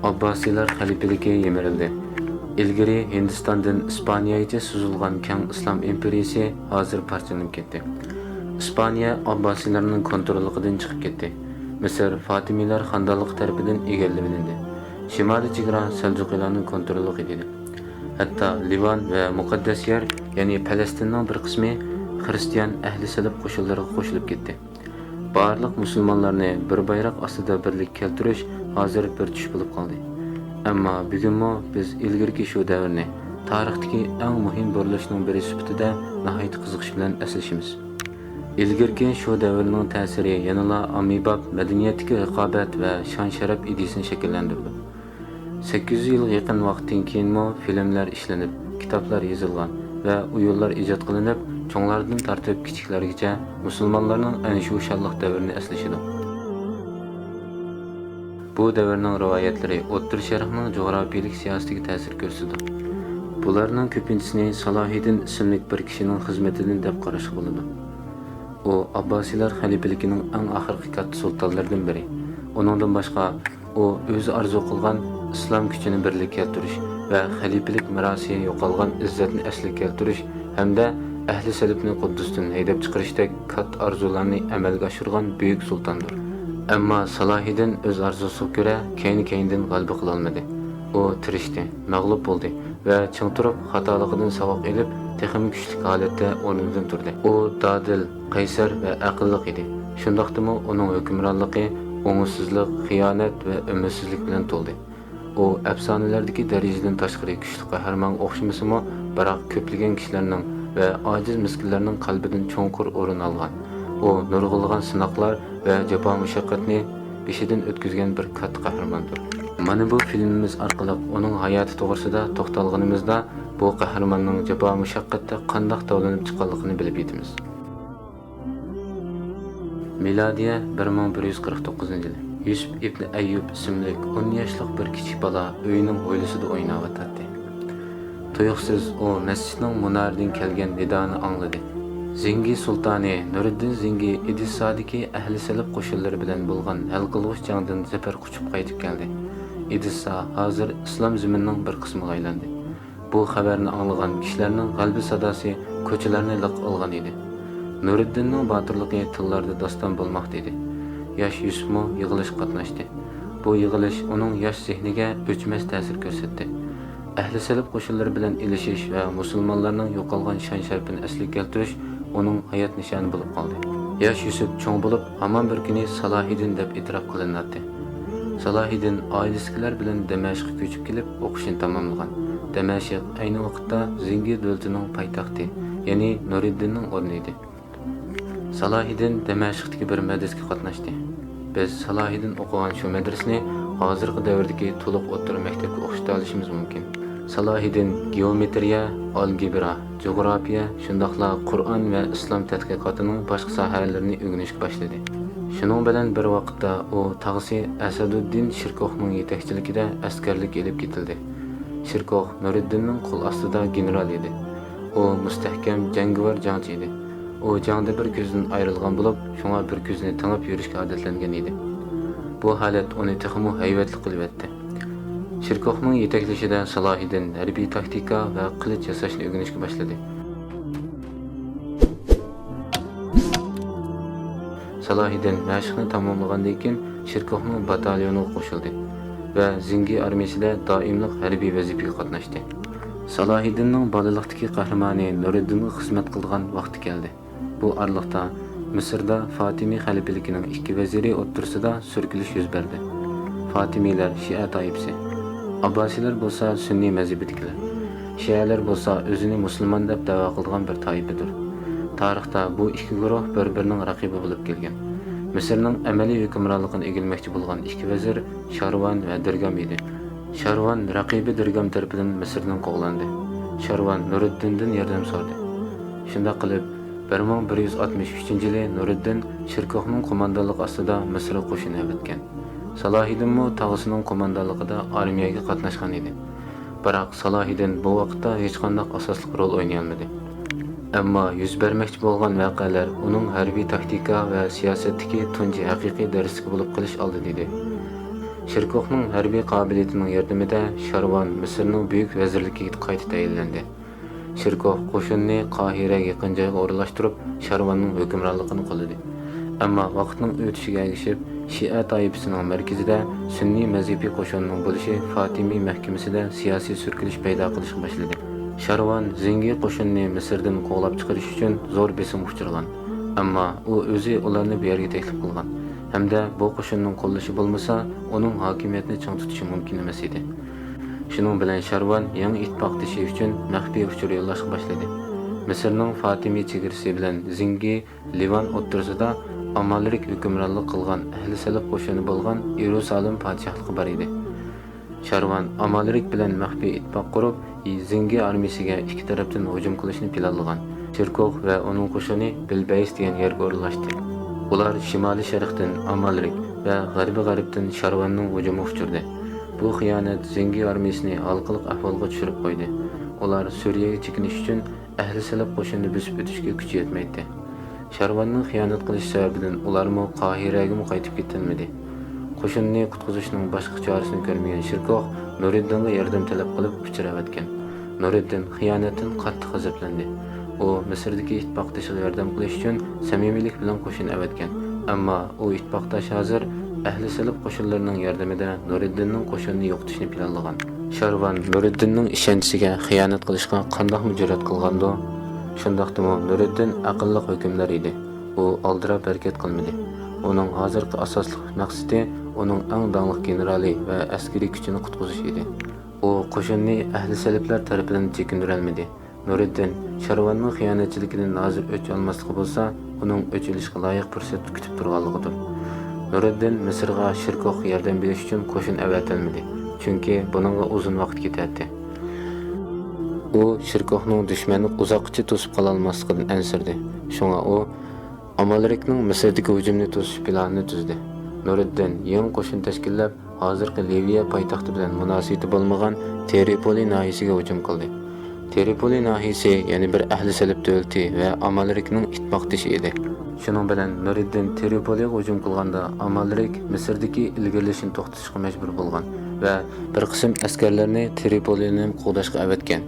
Abbasiylar xalifaligi yemirildi. İlgari Hindistondan İspaniyaga suzilgan keng islom imperiyasi hozir parchalanib ketdi. İspaniya Abbasiylarning kontrolligidan chiqib ketdi. Misr Fatimiylar xonadonligi tarafidan egallandi. Shimoliy chegara Seljuqiylarning kontrolligida edi. Hatto Livan va muqaddas yer, ya'ni Falastinning bir qismi Xristian ahli salib qo'shinlariga qo'shilib ketdi. Barliq musulmonlarni bir bayroq ostida birlik keltirish hozir bir tush bo'lib qoldi. Ammo bugunmi biz ilgirki shu davrni tarixdagi eng muhim burilishning biri sifatida nihoyat qiziqish bilan eslashimiz. İlgirki shu davrning ta'siri yanada ommabop madaniyatdagi raqobat va shon-sharaf idisini shakllantirdi. 800 yil yaqin vaqtdan keyinmi filmlar ishlanib, kitoblar yozilgan va o'yinlar ijod qilinib, cho'nglardan tortib kichiklargacha musulmonlarning ana shu shodliq davrini eslashidi. Bu davrning rivoyatlari O'rta Sharqning jo'grafiyalik siyosatiga ta'sir ko'rsatdi. Bularning ko'pinchisini Salohiddin ismli bir kishining xizmatidan deb qarash bo'ladi. O Abbasiylar xalifaligining eng oxirgi katta sultonlaridan biri. Uningdan boshqa o o'zi arzu qilgan islom kuchini birlikka keltirish va xalifalik merosiga yo'qolgan izzatni asliga keltirish hamda ahli salibni Quddusdan haydab chiqarishdek katta arzularni amalga oshirgan buyuk sultondir. Ammo Salohiddin o'z arzusiga ko'ra keyin-keyindan g'alaba qila olmadi. O tirishdi, mag'lub bo'ldi va ching turib xatoligidan savoq olib, texnik kuchli holatda o'rnidan turdi. O dadil, qaysar va aqlli edi. Shundaqdimi uning hukmronligi o'ngsizlik, xiyonat va umidsizlik bilan to'ldi. O afsonalardagi darajadan tashqari kuchli qahramon o'xshamasimi, biroq ko'plagan kishilarning va ojiz miskinlarning qalbidan cho'nqur o'rin olgan. O nurg'ulg'an sinoqlar va jafo mushaqqatni beshidan o'tkazgan bir katta qahramondir. Mana bu filmimiz orqali uning hayoti to'g'risida to'xtalganimizda bu qahramonning jafo mushaqqatda qanday tovlanib chiqqanligini bilib yetamiz. Miladiya 1149-yil. Yusuf ibn Ayyub ismli 10 yoshlik bir kichik bola uyining hovlisida o'ynayotdi. Tuyuqsiz o masjidning munaridan kelgan nidoni angladi. Zengi sultoni Nuriddin Zengi Idissadagi ahli salib qo'shinlari bilan bo'lgan hal qilg'uch jangdan zafar quchib qaytib keldi. Idissa hozir islom zaminining bir qismiga aylandi. Bu xabarni anglagan kishilarning qalbi sadosi ko'chalarni liq olgan edi. Nuriddinning botirligi tillarda doston bo'lmoqda edi. Yosh Yusufmo yig'ilish qatnashdi. Bu yig'ilish uning yosh zehniga o'chmas ta'sir ko'rsatdi. Ahli salib qo'shinlari bilan ilishish va musulmonlarning yo'qolgan shon-sharafini asliga keltirish uning hayot nishoni bo'lib qoldi. Yosh Yusuf cho'ng bo'lib, hamon bir kuni Salohiddin deb e'tirof qilinadi. Salohiddin oilasilar bilan Damashqqa ko'chib kelib, o'qishini tamomlagan. Damashq ayni vaqtda Zengi davlatining poytaxti, ya'ni Nuriddinning o'rni edi. Salohiddin Damashqdagi bir madrasaga qatnashdi. Biz Salohiddin o'qigan shu madrasani hozirgi davrdagi to'liq o'rta maktabga o'qishda olishimiz mumkin. Salohiddin geometriya, algebra, jo'g'rafiya, shundaqla Qur'on va islom tadqiqotining boshqa sohalarini o'rganishga boshladi. Shuning bilan bir vaqtda u tag'isi Asaduddin Shirkohning yetakchiligida askarlik elib ketildi. Shirkoh Nuriddinning qo'l ostida general edi. U mustahkam jangovar jangchi edi. O jangda bir ko'zdan ayrilgan bo'lib, shunga bir ko'zni tanib yurishga odatlangan edi. Bu holat uni texmo hayvatli qilib etdi. Shirkohning yetaklashida Salohiddin harbiy taktika va qilich yasashni o'rganishga boshladi. Salohiddin mashqni tamomlagandan keyin Shirkohning batalyoniga qo'shildi va Zengi armiyasida doimlik harbiy vazifaga qatnashdi. Salohiddinning bolalikdagi qahramoni Nuriddinga xizmat qilgan vaqti keldi. Bu araliqda Misrda Fatimiy xalifaligining ikki vaziri o'rtasida surkilish yuz berdi. Fatimiylar Shia toifasi, Abbasiylar bo'lsa sunniy mazhabidagilar. Shialar bo'lsa o'zini musulmon deb da'vo qilgan bir toifadir. Tarixda bu ikki guruh bir-birining raqibi bo'lib kelgan. Misrning amaliy hukmronligini egilmoqchi bo'lgan ikki vazir Sharvan va Dirgam edi. Sharvan raqibi Dirgam tarafidan Misrdan qo'g'landi. Sharvan Nuriddindan yordam so'radi. Shunda qilib 1163-yili Nuriddin Shirkohning qo'mondonligi ostida Misrga qo'shin avatgan. Salohiddinmo tag'isining qo'mondonligida armiyaga qatnashgan edi. Biroq Salohiddin bu vaqtda hech qanday asosli rol o'ynay olmadi. Ammo yuz bermoqchi bo'lgan voqealar uning harbiy taktika va siyosatdagi tunji haqiqiy darsiga bo'lib qilish oldi dedi. Cherkovning harbiy qobiliyatining yordamida Sharvan Misrning buyuk vazirligiga qayta tayinlandi. Cherkov qo'shinni Qohiraga yaqin joyga o'rnashtirib, Sharvanning hukmronligini qo'lladi. Ammo vaqtning o'tishiga ergashib, Shia toifasining markazida sunniy mazhabiy qo'shinning bo'lishi Fatimiy mahkamasida siyosiy surkilish paydo qilishga boshladi. Sharvan zengi qo'shinni Misrdan qo'g'lab chiqarish uchun zo'r besim uchirgan. Ammo u o'zi ularni bu yerga taklif qilgan. Hamda bu qo'shinning qo'llashi bo'lmasa, uning hokimiyatni chang tutishi mumkin emas edi. Shuning bilan Sharvan yangi ittifoqdoshi uchun maxfiy uchur yo'llashga boshladi. Misrning Fatimiy chegarasi bilan Zingi Livan o'rtasida Amalrik hukmronlik qilgan ahli salaf qo'shini bo'lgan Yerusalim podshohligi bor edi. Sharvan Amalrik bilan maxfiy ittifoq qurib, Zingi armiyasiga ikki tarafdan hujum qilishni planlagan. Cherkov va uning qo'shini Bilbays degan yerga o'rnashdi. Ular shimoliy sharqdan Amalrik va g'arbiy-g'arbdan Sharvanning hujumi uchirdi. Bu xiyonat Zingi armiyasini halqiliq ahvolga tushirib qo'ydi. Ular Suriyaga chekinish uchun ahli salaf qo'shinini bosib o'tishga kuch yetmaydi. Sharvanning xiyonat qilish sababidan ularmi Qohiraga qaytib ketolmadi. Qo'shinni qutqizishning boshqa chorasini ko'rmagan Cherkov Nuriddinga yordam talab qilib uchiravatgan. Nuriddin xiyonatdan qattiq g'azablandi. U Misrdagi ittifoqdoshiga yordam qilish uchun samimiylik bilan qo'shin avatgan. Ammo u ittifoqdosh hozir ahli salaf qo'shinlarining yordamida Nuriddinning qo'shinini yo'qotishni planlagan. Sharvan Nuriddinning ishonchiga xiyonat qilishga qanday jur'at qilgandi? Shundaqdimi Nuriddin aqlli hukmdor edi. U aldirab harakat qilmadi. Uning hozirgi asosli maqsadi uning eng danglik generali va askariy kuchini qutqizish edi. U qo'shinni ahli salaflar tarafidan chekindira olmadi. Nuriddin Sharvanning xiyonatchiligidan hozir o'ch olmasligi bo'lsa, uning o'ch olishga loyiq fursat kutib turganligidir. Nuriddin Misrga Cherkovga yordam berish uchun qo'shin avatilmadi, chunki buningga uzun vaqt ketadi. U Cherkovning dushmanni uzoqcha to'sib qola olmasligidan ansirdi. Shunga u Amalrikning Misrdagi hujumni to'sish planini tuzdi. Nuriddin yangi qo'shin tashkillab, hozirgi Liviya poytaxti bilan munosabati bo'lmagan Tripoli nahiyasiga hujum qildi. Tripoli nahiyasi yana bir ahli salaf davlati va Amalrikning ittifoqdoshi edi. Shuning bilan Nuriddin Tripoliga hujum qilganda Amalrik Misrdagi ilgarilishini to'xtatishga majbur bo'lgan va bir qism askarlarni Tripolini qo'g'dashga avatgan.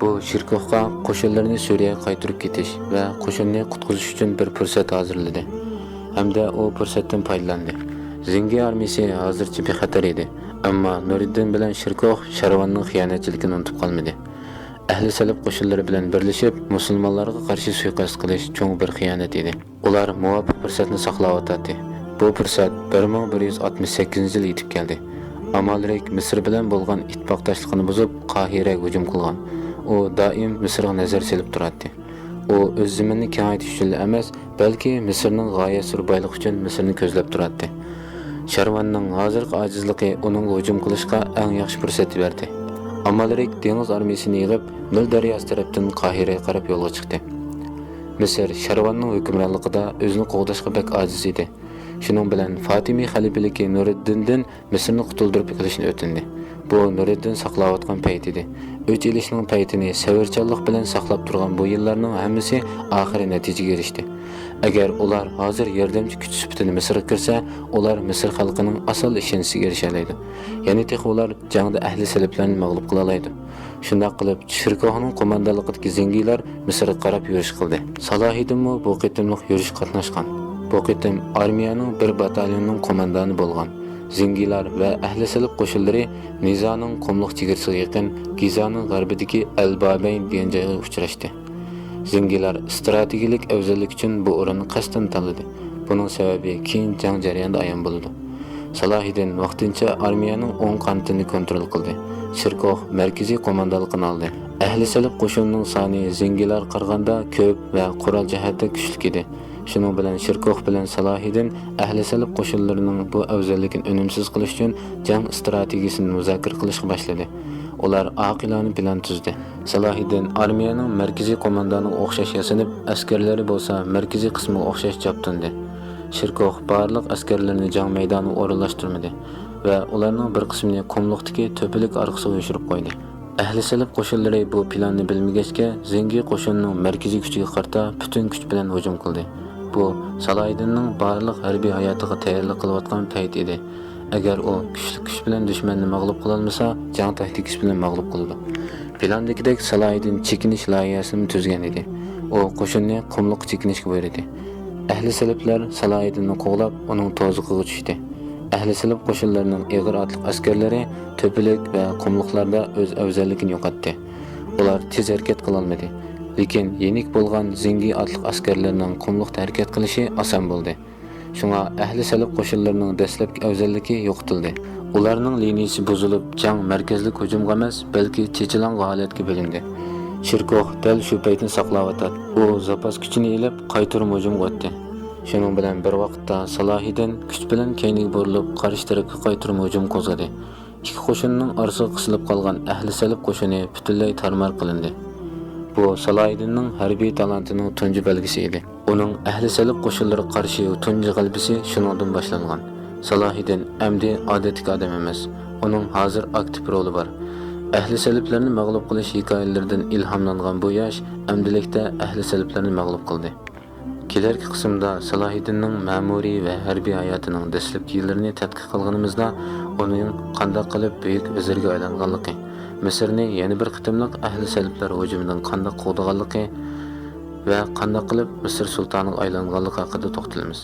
Bu Cherkovga qo'shinlarni Suriyaga qaytarib ketish va qo'shinni qutqizish uchun bir fursat hozirladi. Hamda u fursatdan foydalandi. Zingi armiyasi hozircha bexatar edi, ammo Nuriddin bilan Cherkov Sharvanning xiyonatchiligini unutib qolmadi. Ahli salaf qo'shinlari bilan birlashib, musulmonlarga qarshi suiqasd qilish cho'ng bir xiyonat edi. Ular muvofiq fursatni saqlab o'tadi. Bu fursat 1168-yil yetib keldi. Amalrik Misr bilan bo'lgan ittifoqdoshligini buzib, Qohiraga hujum qilgan. U doim Misrga nazar selib turadi. U o'z zaminini kengaytirish uchun emas, balki Misrning g'oyat surbaylik uchun Misrni ko'zlab turadi. Sharvanning hozirgi ojizligi uning hujum qilishga eng yaxshi fursat berdi. Amalrik dengiz armiyasini yig'ib, Nil daryosi tarafdan Qohiraga qarab yo'lga chiqdi. Misr Sharvanning hukmronligida o'zini qo'g'dashga bek ojiz edi. Shuning bilan Fatimiy xalifaligi Nuriddindan Misrni qutuldirib qilishni o'tindi. Bu Nuriddin saqlayotgan payt edi. O'ch elishning paytini savarchanlik bilan saqlab turgan bu yillarning hammasi oxiri natijaga erishdi. Agar ular hozir yordamchi kuch sifatida Misrga kirsa, ular Misr xalqining asal ishonchiga erishalaydi. Ya'ni ular jangda ahli salaflarni mag'lub qila oladi. Shunday qilib, Cherkovning qo'mondonligidagi zengilar Misrga qarab yurish qildi. Salohiddinmi bu qitimliq yurish qatnashgan. Bu qitim armiyaning bir batalyonining qo'mondoni bo'lgan. Zengilar va ahli salaf qo'shinlari Nizoning qumliq chegarasiga yaqin Gizaning g'arbidagi Al-Babayn degan joyga uchrashdi. Zengilar strategik afzallik uchun bu o'rinni qasddan tanladi. Buning sababi keyin jang jarayonida ayon bo'ldi. Salohiddin vaqtincha armiyaning o'ng qanotini kontrol qildi. Cherkov markaziy qo'mondonligini oldi. Ahli salaf qo'shinining soni zengilar qaraganda ko'p va qurol jihatdan kuchli edi. Shuning bilan Cherkov bilan Salohiddin ahli salaf qo'shinlarining bu afzalligini unumsiz qilish uchun jang strategiyasini muzokara qilishga boshladi. Ular oqilona plan tuzdi. Salohiddin armiyaning markaziy qo'mondoniga o'xshash yasanib, askarlari bo'lsa markaziy qismiga o'xshash chaptindi. Cherkov barliq askarlarini jang maydoniga o'rinlashtirmadi va ularning bir qismini qumliqdagi to'pilik orqasiga yo'shirib qo'ydi. Ahli salaf qo'shinlari bu planni bilmagachga Zengi qo'shinining markaziy kuchiga qarata butun kuch bilan hujum qildi. Bu Salohiddinning barliq harbiy hayotiga tayyorlik qilayotgan payt edi. agar u kuch bilan dushmanni mag'lub qila olmasa, jang taktikasi bilan mag'lub qiladi. Plandagidek Salohiddin chekinish loyihasini tuzgan edi. U qo'shinni qumliq chekinishga buyurdi. Ahli saliblar Salohiddinni qo'g'lab, uning to'zig'iga tushdi. Ahli salib qo'shinlarining ig'ir otliq askarlari to'pilik va qumliqlarda o'z afzalligini yo'qotdi. Ular tez harakat qila olmadi. Lekin yenik bo'lgan zingi otliq askarlarning qumliqda harakat qilishi oson bo'ldi. Shunga ahli salib qo'shinlarining dastlabki afzalligi yo'qotildi. Ularning liniyasi buzilib, jang markazlik hujumga emas, balki chechilangan holatga bo'lindi. Shirkoh dal shu paytni saqlayotdi. U zapas kuchini elib, qaytarib hujumga o'tdi. Shuning bilan bir vaqtda Salohiddin kuch bilan keyniga burilib, qarshi tarafga qaytarib hujum qo'zg'adi. Ikki qo'shinning orasiga qisilib qolgan ahli salib qo'shini butunlay tarmar qilindi. Bu Salohiddinning harbiy talantinin tunji belgisi edi. Uning ahli salib qo'shinlari qarshi tunji g'alabasi shuningdan boshlangan. Salohiddin amdi odatdagi odam emas. Uning hozir aktiv roli bor. Ahli saliblarni mag'lub qilish hikoyalaridan ilhomlangan bu yosh amdilikda ahli saliblarni mag'lub qildi. Kelarki qismda Salohiddinning ma'muriy va harbiy hayotining dastlabki yillarini tadqiq qilganimizda uning qanday qilib buyuk vazirga aylanganligi, Misrni yana bir qitimliq ahli saliblar hujumidan qanday qo'g'daganligi va qanday qilib Misr sultoniga aylanganligi haqida to'xtalamiz.